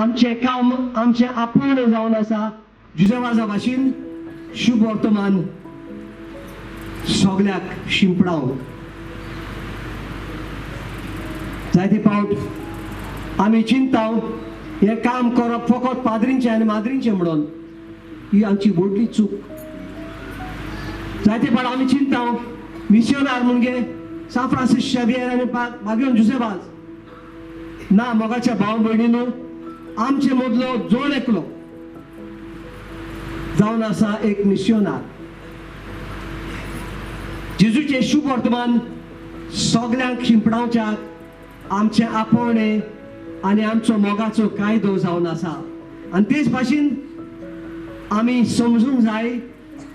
आमचे काम आमचे आपूण जावन आसा. जुजेवाजा भाशेन शुभ वर्तमान सगळ्याक शिंपडावंक. जायते फावट आमी चिंताव हे काम करप फकत पाद्रींचे आनी माद्रींचे म्हणून. ही आमची व्हडली चूक. जायते फावट आमी चिंताव मिशनार म्हणजे सान फ्रांसीस शेवियर आनी मागीर जोसेफ वाज ना मोगाच्या भाव भयणीनो आमचे मदलो जोड एकलो जावन आसा एक मिशनार. जेजूचे शुभ वर्तमान सगळ्यांक शिंपडावच्याक आमचे आपोवणे आनी आमचो मोगाचो कायदो जावन आसा. आनी तेच भाशेन आमी समजूंक जाय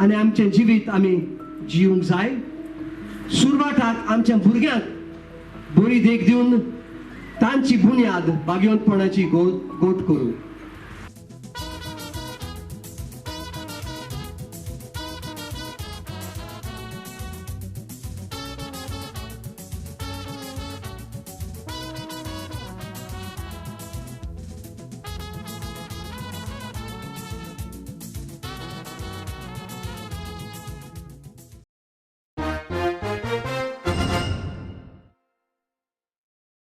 आनी आमचें जिवीत आमी जिवंक जाय. सुरवाताक आमच्या भुरग्यांक बरी देख दिवन तांची बुन्याद भाग्यवंतपणाची गोट करूं.